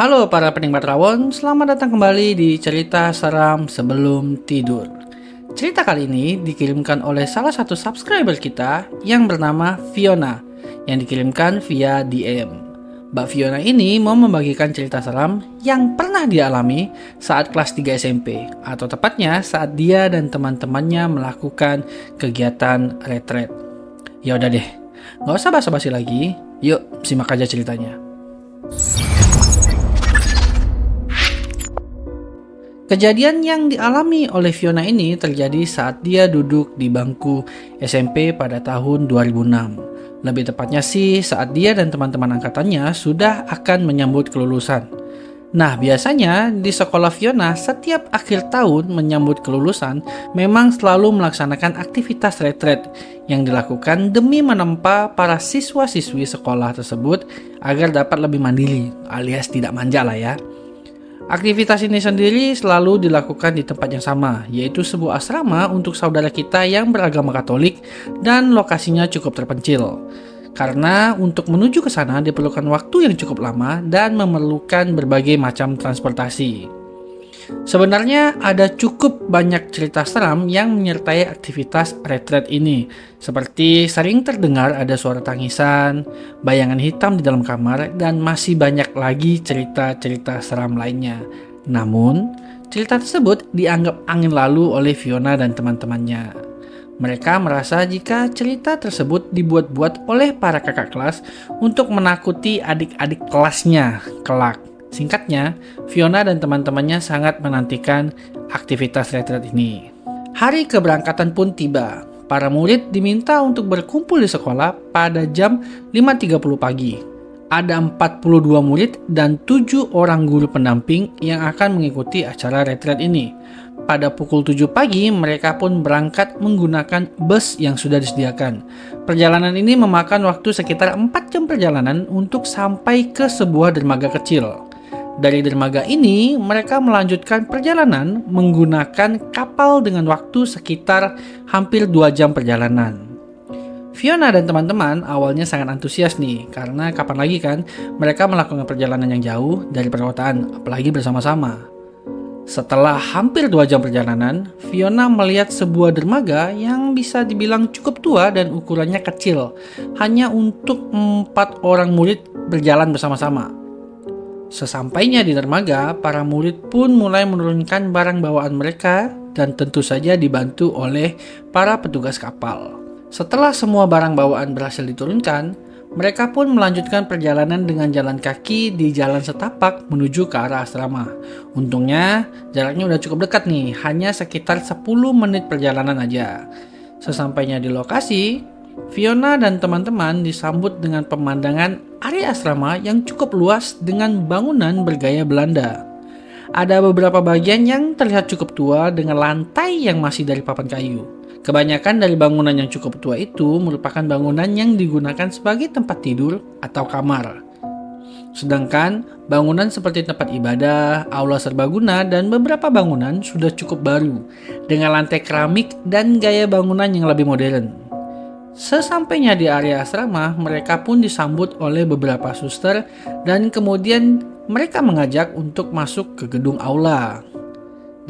Halo para penikmat rawon, selamat datang kembali di cerita seram sebelum tidur. Cerita kali ini dikirimkan oleh salah satu subscriber kita yang bernama Fiona, yang dikirimkan via DM. Mbak Fiona ini mau membagikan cerita seram yang pernah dialami saat kelas 3 SMP, atau tepatnya saat dia dan teman-temannya melakukan kegiatan retret. Ya udah deh, nggak usah basa-basi lagi, yuk simak aja ceritanya. Kejadian yang dialami oleh Fiona ini terjadi saat dia duduk di bangku SMP pada tahun 2006. Lebih tepatnya sih saat dia dan teman-teman angkatannya sudah akan menyambut kelulusan. Nah, biasanya di sekolah Fiona setiap akhir tahun menyambut kelulusan memang selalu melaksanakan aktivitas retret yang dilakukan demi menempa para siswa-siswi sekolah tersebut agar dapat lebih mandiri alias tidak manja lah ya. Aktivitas ini sendiri selalu dilakukan di tempat yang sama, yaitu sebuah asrama untuk saudara kita yang beragama Katolik dan lokasinya cukup terpencil. Karena untuk menuju ke sana diperlukan waktu yang cukup lama dan memerlukan berbagai macam transportasi. Sebenarnya ada cukup banyak cerita seram yang menyertai aktivitas retret ini, seperti sering terdengar ada suara tangisan, bayangan hitam di dalam kamar, dan masih banyak lagi cerita-cerita seram lainnya. Namun, cerita tersebut dianggap angin lalu oleh Fiona dan teman-temannya. Mereka merasa jika cerita tersebut dibuat-buat oleh para kakak kelas untuk menakuti adik-adik kelasnya kelak. Singkatnya, Fiona dan teman-temannya sangat menantikan aktivitas retret ini. Hari keberangkatan pun tiba. Para murid diminta untuk berkumpul di sekolah pada jam 5.30 pagi. Ada 42 murid dan 7 orang guru pendamping yang akan mengikuti acara retret ini. Pada pukul 7 pagi, mereka pun berangkat menggunakan bus yang sudah disediakan. Perjalanan ini memakan waktu sekitar 4 jam perjalanan untuk sampai ke sebuah dermaga kecil. Dari dermaga ini, mereka melanjutkan perjalanan menggunakan kapal dengan waktu sekitar hampir 2 jam perjalanan. Fiona dan teman-teman awalnya sangat antusias nih, karena kapan lagi kan mereka melakukan perjalanan yang jauh dari perkotaan, apalagi bersama-sama. Setelah hampir 2 jam perjalanan, Fiona melihat sebuah dermaga yang bisa dibilang cukup tua dan ukurannya kecil, hanya untuk 4 orang murid berjalan bersama-sama. Sesampainya di dermaga, para murid pun mulai menurunkan barang bawaan mereka dan tentu saja dibantu oleh para petugas kapal. Setelah semua barang bawaan berhasil diturunkan, mereka pun melanjutkan perjalanan dengan jalan kaki di jalan setapak menuju ke arah asrama. Untungnya, jaraknya udah cukup dekat nih, hanya sekitar 10 menit perjalanan aja. Sesampainya di lokasi, Fiona dan teman-teman disambut dengan pemandangan area asrama yang cukup luas dengan bangunan bergaya Belanda. Ada beberapa bagian yang terlihat cukup tua dengan lantai yang masih dari papan kayu. Kebanyakan dari bangunan yang cukup tua itu merupakan bangunan yang digunakan sebagai tempat tidur atau kamar. Sedangkan bangunan seperti tempat ibadah, aula serbaguna, dan beberapa bangunan sudah cukup baru dengan lantai keramik dan gaya bangunan yang lebih modern. Sesampainya di area asrama, mereka pun disambut oleh beberapa suster dan kemudian mereka mengajak untuk masuk ke gedung aula.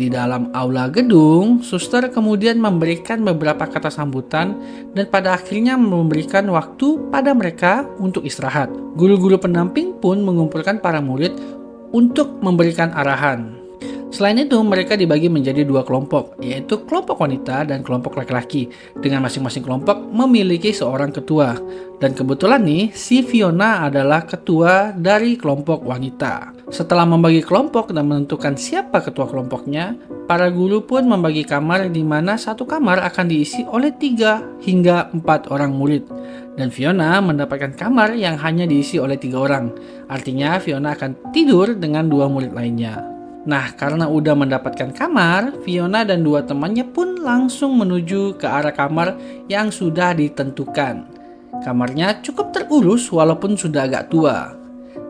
Di dalam aula gedung, suster kemudian memberikan beberapa kata sambutan dan pada akhirnya memberikan waktu pada mereka untuk istirahat. Guru-guru pendamping pun mengumpulkan para murid untuk memberikan arahan. Selain itu, mereka dibagi menjadi 2 kelompok, yaitu kelompok wanita dan kelompok laki-laki, dengan masing-masing kelompok memiliki seorang ketua. Dan kebetulan nih, si Fiona adalah ketua dari kelompok wanita. Setelah membagi kelompok dan menentukan siapa ketua kelompoknya, para guru pun membagi kamar di mana satu kamar akan diisi oleh 3 hingga 4 orang murid. Dan Fiona mendapatkan kamar yang hanya diisi oleh 3 orang. Artinya Fiona akan tidur dengan 2 murid lainnya. Nah, karena udah mendapatkan kamar, Fiona dan 2 temannya pun langsung menuju ke arah kamar yang sudah ditentukan. Kamarnya cukup terurus walaupun sudah agak tua.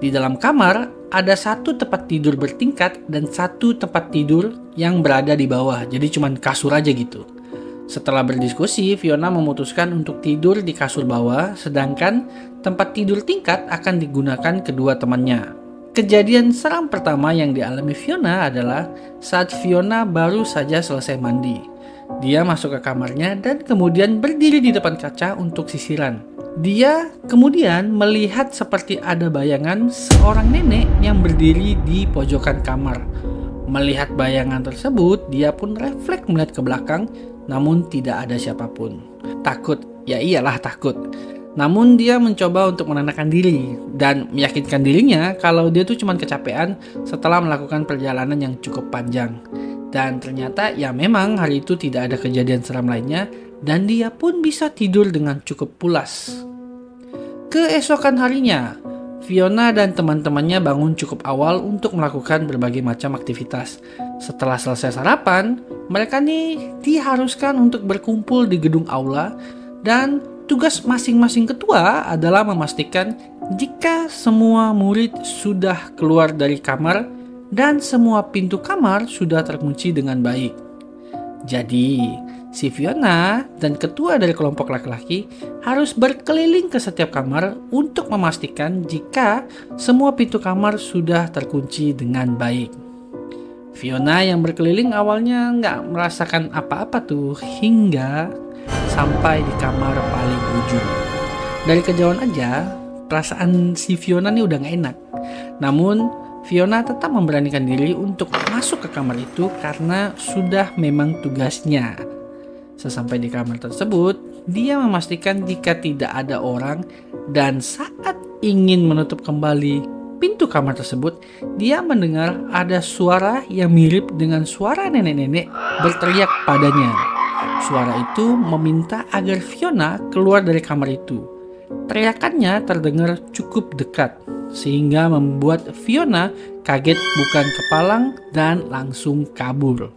Di dalam kamar ada 1 tempat tidur bertingkat dan 1 tempat tidur yang berada di bawah, jadi cuma kasur aja gitu. Setelah berdiskusi, Fiona memutuskan untuk tidur di kasur bawah, sedangkan tempat tidur tingkat akan digunakan kedua temannya. Kejadian seram pertama yang dialami Fiona adalah saat Fiona baru saja selesai mandi. Dia masuk ke kamarnya dan kemudian berdiri di depan kaca untuk sisiran. Dia kemudian melihat seperti ada bayangan seorang nenek yang berdiri di pojokan kamar. Melihat bayangan tersebut, dia pun refleks melihat ke belakang, namun tidak ada siapapun. Takut, ya iyalah takut. Namun dia mencoba untuk menenangkan diri dan meyakinkan dirinya kalau dia tuh cuma kecapean setelah melakukan perjalanan yang cukup panjang. Dan ternyata ya memang hari itu tidak ada kejadian seram lainnya dan dia pun bisa tidur dengan cukup pulas. Keesokan harinya, Fiona dan teman-temannya bangun cukup awal untuk melakukan berbagai macam aktivitas. Setelah selesai sarapan, mereka nih diharuskan untuk berkumpul di gedung aula dan tugas masing-masing ketua adalah memastikan jika semua murid sudah keluar dari kamar dan semua pintu kamar sudah terkunci dengan baik. Jadi, si Fiona dan ketua dari kelompok laki-laki harus berkeliling ke setiap kamar untuk memastikan jika semua pintu kamar sudah terkunci dengan baik. Fiona yang berkeliling awalnya nggak merasakan apa-apa tuh hingga sampai di kamar paling ujung. Dari kejauhan aja, perasaan si Fiona nih udah nggak enak. Namun, Fiona tetap memberanikan diri untuk masuk ke kamar itu karena sudah memang tugasnya. Sesampai di kamar tersebut, dia memastikan jika tidak ada orang dan saat ingin menutup kembali pintu kamar tersebut, dia mendengar ada suara yang mirip dengan suara nenek-nenek berteriak padanya. Suara itu meminta agar Fiona keluar dari kamar itu. Teriakannya terdengar cukup dekat, sehingga membuat Fiona kaget bukan kepalang dan langsung kabur.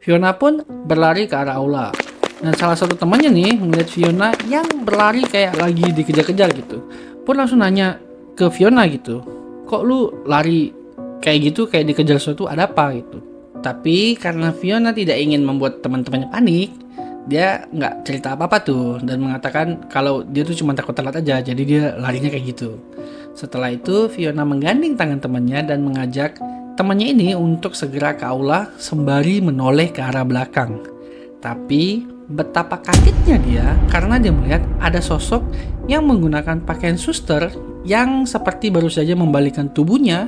Fiona pun berlari ke arah aula. Dan salah satu temannya nih melihat Fiona yang berlari kayak lagi dikejar-kejar gitu. Pun langsung nanya ke Fiona gitu, kok lu lari kayak gitu, kayak dikejar sesuatu, ada apa gitu. Tapi karena Fiona tidak ingin membuat teman-temannya panik, dia nggak cerita apa-apa tuh dan mengatakan kalau dia tuh cuma takut telat aja, jadi dia larinya kayak gitu. Setelah itu Fiona menggandeng tangan temannya dan mengajak temannya ini untuk segera ke aula sembari menoleh ke arah belakang. Tapi betapa kagetnya dia karena dia melihat ada sosok yang menggunakan pakaian suster yang seperti baru saja membalikkan tubuhnya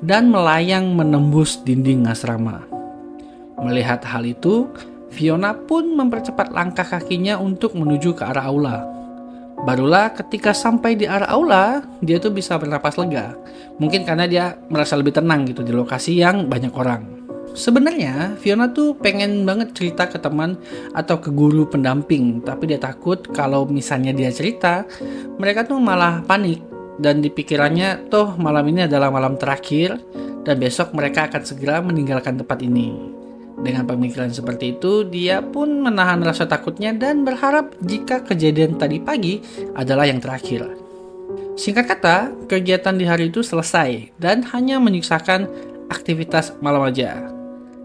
dan melayang menembus dinding asrama. Melihat hal itu, Fiona pun mempercepat langkah kakinya untuk menuju ke arah aula. Barulah ketika sampai di arah aula, dia tuh bisa bernapas lega. Mungkin karena dia merasa lebih tenang gitu di lokasi yang banyak orang. Sebenarnya Fiona tuh pengen banget cerita ke teman atau ke guru pendamping, tapi dia takut kalau misalnya dia cerita, mereka tuh malah panik dan di pikirannya toh malam ini adalah malam terakhir dan besok mereka akan segera meninggalkan tempat ini. Dengan pemikiran seperti itu, dia pun menahan rasa takutnya dan berharap jika kejadian tadi pagi adalah yang terakhir. Singkat kata, kegiatan di hari itu selesai dan hanya menyisakan aktivitas malam aja.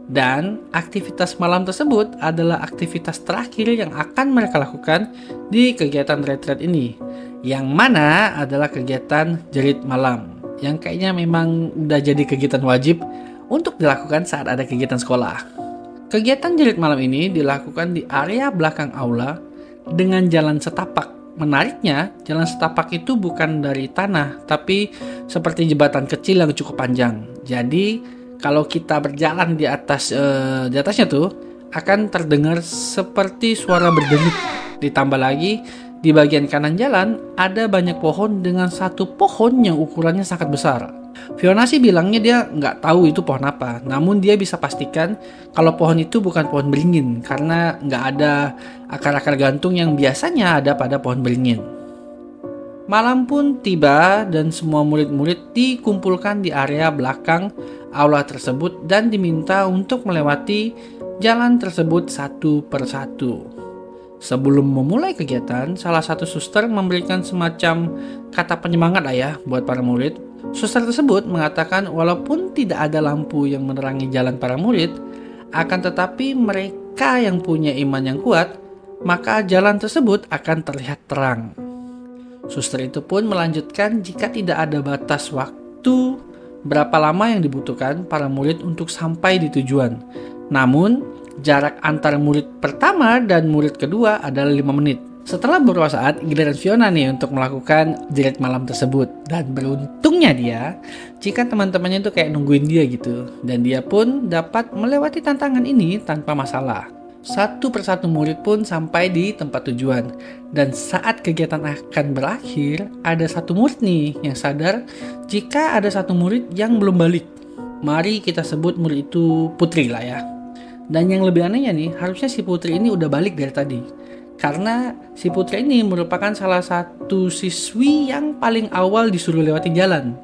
Dan aktivitas malam tersebut adalah aktivitas terakhir yang akan mereka lakukan di kegiatan retreat ini, yang mana adalah kegiatan jerit malam, yang kayaknya memang udah jadi kegiatan wajib untuk dilakukan saat ada kegiatan sekolah. Kegiatan jerit malam ini dilakukan di area belakang aula dengan jalan setapak. Menariknya, jalan setapak itu bukan dari tanah, tapi seperti jembatan kecil yang cukup panjang. Jadi, kalau kita berjalan di atasnya tuh akan terdengar seperti suara berdengit. Ditambah lagi, di bagian kanan jalan ada banyak pohon dengan satu pohon yang ukurannya sangat besar. Fiona sih bilangnya dia nggak tahu itu pohon apa, namun dia bisa pastikan kalau pohon itu bukan pohon beringin karena nggak ada akar-akar gantung yang biasanya ada pada pohon beringin. Malam pun tiba dan semua murid-murid dikumpulkan di area belakang aula tersebut dan diminta untuk melewati jalan tersebut satu persatu. Sebelum memulai kegiatan, salah satu suster memberikan semacam kata penyemangat lah ya buat para murid. Suster tersebut mengatakan walaupun tidak ada lampu yang menerangi jalan para murid, akan tetapi mereka yang punya iman yang kuat, maka jalan tersebut akan terlihat terang. Suster itu pun melanjutkan jika tidak ada batas waktu, berapa lama yang dibutuhkan para murid untuk sampai di tujuan. Namun, jarak antar murid pertama dan murid kedua adalah 5 menit. Setelah beberapa saat, giliran Fiona nih untuk melakukan jerit malam tersebut. Dan beruntungnya dia, jika teman-temannya itu kayak nungguin dia gitu. Dan dia pun dapat melewati tantangan ini tanpa masalah. Satu persatu murid pun sampai di tempat tujuan. Dan saat kegiatan akan berakhir, ada satu murid nih yang sadar jika ada satu murid yang belum balik. Mari kita sebut murid itu Putri lah ya. Dan yang lebih anehnya nih, harusnya si Putri ini udah balik dari tadi. Karena si Putri ini merupakan salah satu siswi yang paling awal disuruh lewati jalan.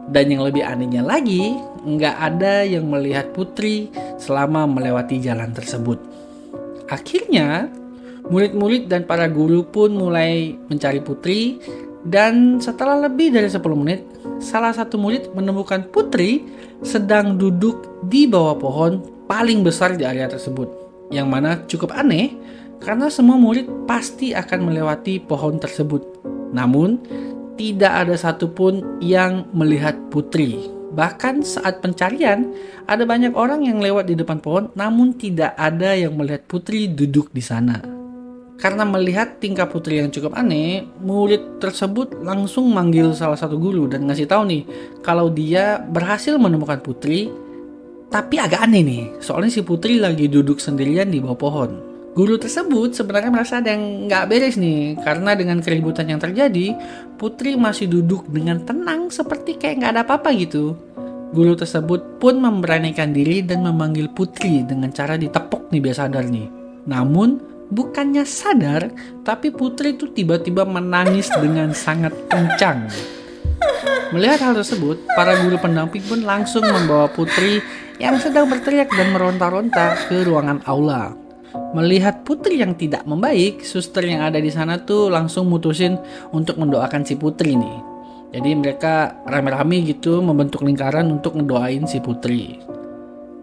Dan yang lebih anehnya lagi, nggak ada yang melihat Putri selama melewati jalan tersebut. Akhirnya, murid-murid dan para guru pun mulai mencari Putri. Dan setelah lebih dari 10 menit, salah satu murid menemukan Putri sedang duduk di bawah pohon paling besar di area tersebut. Yang mana cukup aneh, karena semua murid pasti akan melewati pohon tersebut. Namun, tidak ada satupun yang melihat Putri. Bahkan saat pencarian, ada banyak orang yang lewat di depan pohon, namun tidak ada yang melihat Putri duduk di sana. Karena melihat tingkah Putri yang cukup aneh, murid tersebut langsung manggil salah satu guru dan ngasih tahu nih, kalau dia berhasil menemukan Putri, tapi agak aneh nih, soalnya si Putri lagi duduk sendirian di bawah pohon. Guru tersebut sebenarnya merasa ada yang nggak beres nih, karena dengan keributan yang terjadi, Putri masih duduk dengan tenang seperti kayak nggak ada apa-apa gitu. Guru tersebut pun memberanikan diri dan memanggil Putri dengan cara ditepuk nih biar sadar nih. Namun, bukannya sadar, tapi Putri itu tiba-tiba menangis dengan sangat kencang. Melihat hal tersebut, para guru pendamping pun langsung membawa Putri yang sedang berteriak dan meronta-ronta ke ruangan aula. Melihat Putri yang tidak membaik, suster yang ada di sana tuh langsung mutusin untuk mendoakan si Putri nih. Jadi mereka rame-rame gitu membentuk lingkaran untuk ngedoain si Putri.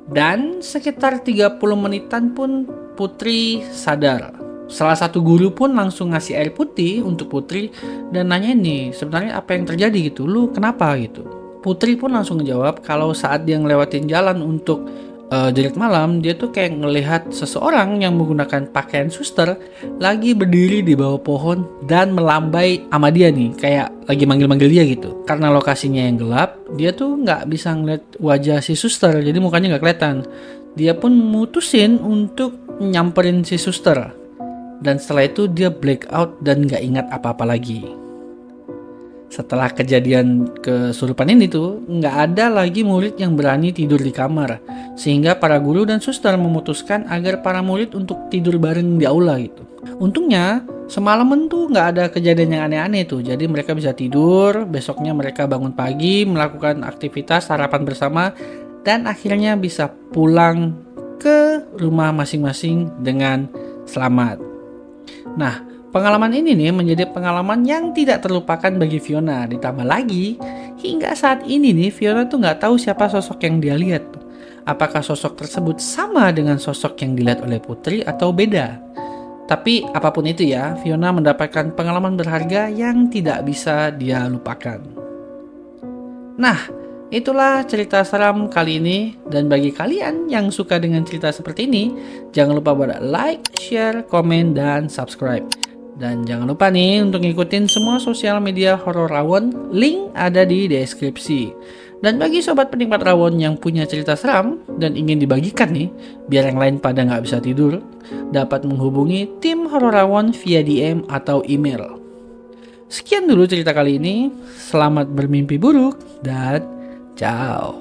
Dan sekitar 30 menitan pun Putri sadar. Salah satu guru pun langsung ngasih air putih untuk Putri dan nanya nih, sebenarnya apa yang terjadi gitu, lu kenapa gitu. Putri pun langsung ngejawab kalau saat dia ngelewatin jalan untuk jerit malam, dia tuh kayak ngelihat seseorang yang menggunakan pakaian suster lagi berdiri di bawah pohon dan melambai sama dia nih, kayak lagi manggil-manggil dia gitu. Karena lokasinya yang gelap, dia tuh nggak bisa ngeliat wajah si suster, jadi mukanya nggak kelihatan. Dia pun mutusin untuk nyamperin si suster. Dan setelah itu dia black out dan gak ingat apa-apa lagi. Setelah kejadian kesurupan ini tuh, gak ada lagi murid yang berani tidur di kamar. Sehingga para guru dan suster memutuskan agar para murid untuk tidur bareng di aula gitu. Untungnya, semalaman tuh gak ada kejadian yang aneh-aneh tuh. Jadi mereka bisa tidur, besoknya mereka bangun pagi, melakukan aktivitas sarapan bersama, dan akhirnya bisa pulang ke rumah masing-masing dengan selamat. Nah, pengalaman ini nih menjadi pengalaman yang tidak terlupakan bagi Fiona. Ditambah lagi, hingga saat ini nih Fiona tuh nggak tahu siapa sosok yang dia lihat. Apakah sosok tersebut sama dengan sosok yang dilihat oleh Putri atau beda? Tapi apapun itu ya, Fiona mendapatkan pengalaman berharga yang tidak bisa dia lupakan. Nah, itulah cerita seram kali ini, dan bagi kalian yang suka dengan cerita seperti ini, jangan lupa buat like, share, komen, dan subscribe. Dan jangan lupa nih untuk ngikutin semua sosial media Horor Rawon, link ada di deskripsi. Dan bagi sobat penikmat rawon yang punya cerita seram dan ingin dibagikan nih, biar yang lain pada nggak bisa tidur, dapat menghubungi tim Horor Rawon via DM atau email. Sekian dulu cerita kali ini, selamat bermimpi buruk, dan ciao.